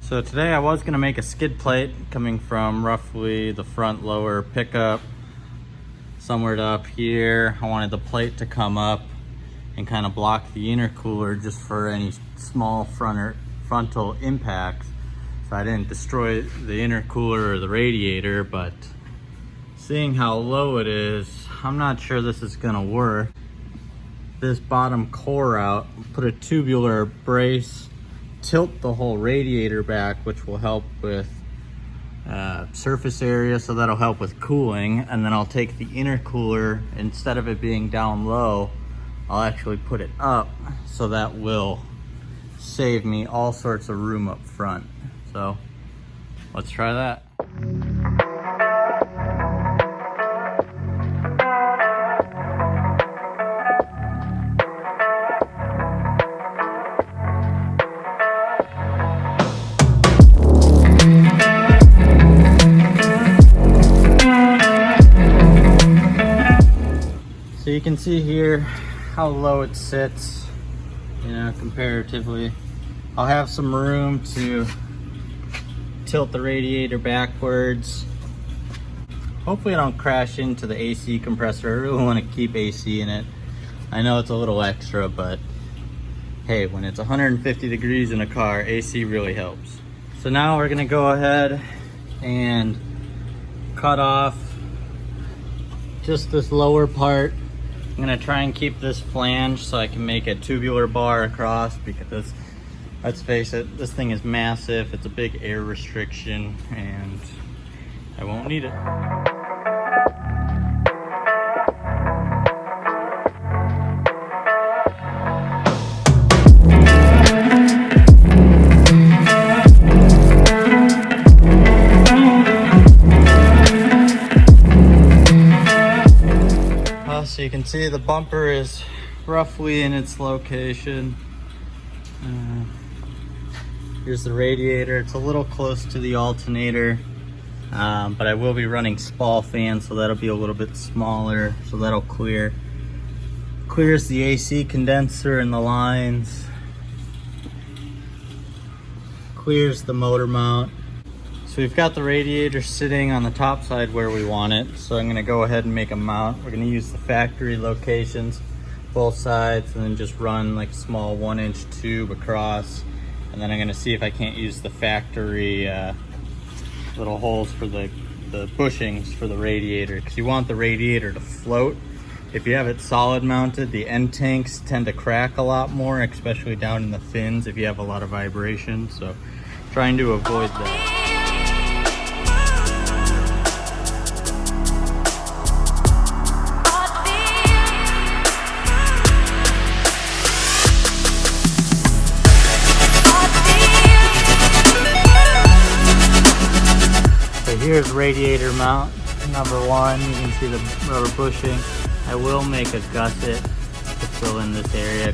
So today I was gonna make a skid plate coming from roughly the front lower pickup somewhere to up here. I wanted the plate to come up and kind of block the intercooler just for any small frontal impacts. So I didn't destroy the intercooler or the radiator, but seeing how low it is, I'm not sure this is gonna work. This bottom core out, put a tubular brace, tilt the whole radiator back, which will help with surface area, so that'll help with cooling. And then I'll take the intercooler, instead of it being down low, I'll actually put it up, so that will save me all sorts of room up front. So let's try that. So you can see here how low it sits, you know, comparatively. I'll have some room to tilt the radiator backwards. Hopefully I don't crash into the AC compressor. I really want to keep AC in it. I know it's a little extra, but hey, when it's 150 degrees in a car, AC really helps. So now we're gonna go ahead and cut off just this lower part. I'm gonna try and keep this flange so I can make a tubular bar across, because let's face it, this thing is massive. It's a big air restriction and I won't need it. So you can see the bumper is roughly in its location. Here's the radiator. It's a little close to the alternator, but I will be running spall fan, so that'll be a little bit smaller, so that'll clears the AC condenser and the lines, clears the motor mount. So we've got the radiator sitting on the top side where we want it. So I'm gonna go ahead and make a mount. We're gonna use the factory locations, both sides, and then just run like a small 1-inch tube across. And then I'm gonna see if I can't use the factory little holes for the bushings for the radiator, because you want the radiator to float. If you have it solid mounted, the end tanks tend to crack a lot more, especially down in the fins if you have a lot of vibration. So trying to avoid that. Here's radiator mount number one. You can see the rubber bushing. I will make a gusset to fill in this area.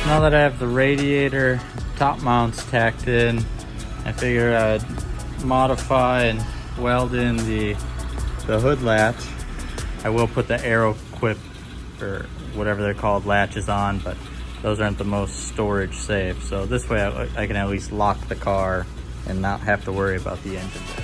Now that I have the radiator top mounts tacked in, I figured I'd modify and weld in the hood latch. I will put the Aero Quip, or whatever they're called, latches on, but those aren't the most storage safe. So this way I can at least lock the car and not have to worry about the engine bay.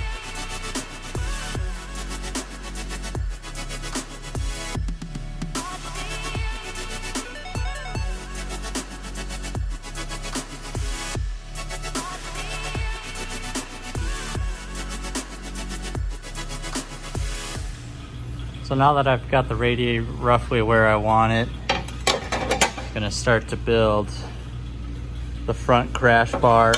So now that I've got the radiator roughly where I want it, I'm gonna start to build the front crash bar.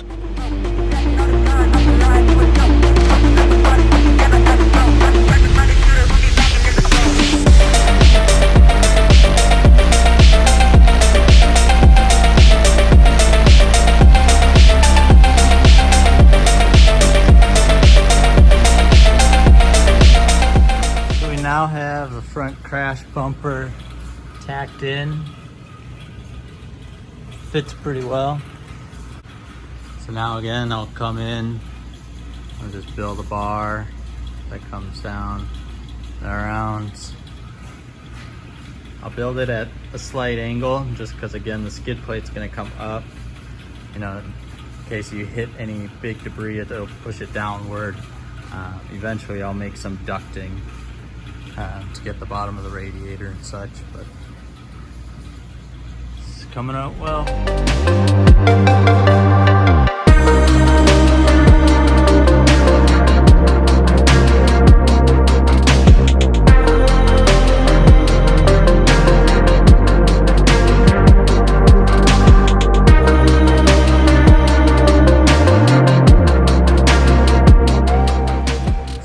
Now have the front crash bumper tacked in. Fits pretty well. So now again, I'll come in, I'll just build a bar, that comes down and around. I'll build it at a slight angle just because, again, the skid plate's going to come up. You know, in case you hit any big debris, it'll push it downward. Eventually I'll make some ducting to get the bottom of the radiator and such, but it's coming out well.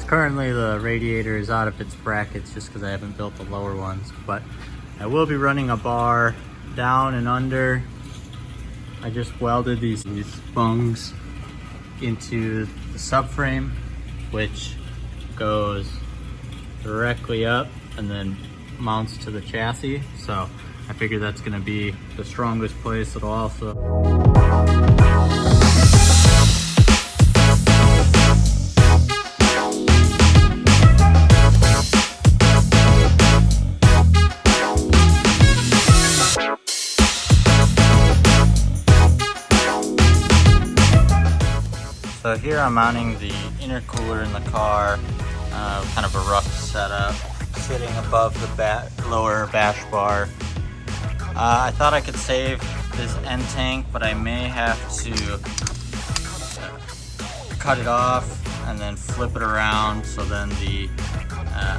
Currently the radiator is out of its brackets just because I haven't built the lower ones, but I will be running a bar down and under. I just welded these bungs into the subframe, which goes directly up and then mounts to the chassis. So I figure that's going to be the strongest place. It'll also So here I'm mounting the intercooler in the car, kind of a rough setup, sitting above the lower bash bar. I thought I could save this end tank, but I may have to cut it off and then flip it around so then the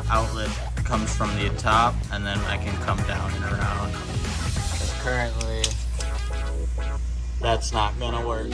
outlet comes from the top and then I can come down and around. Because currently that's not gonna work.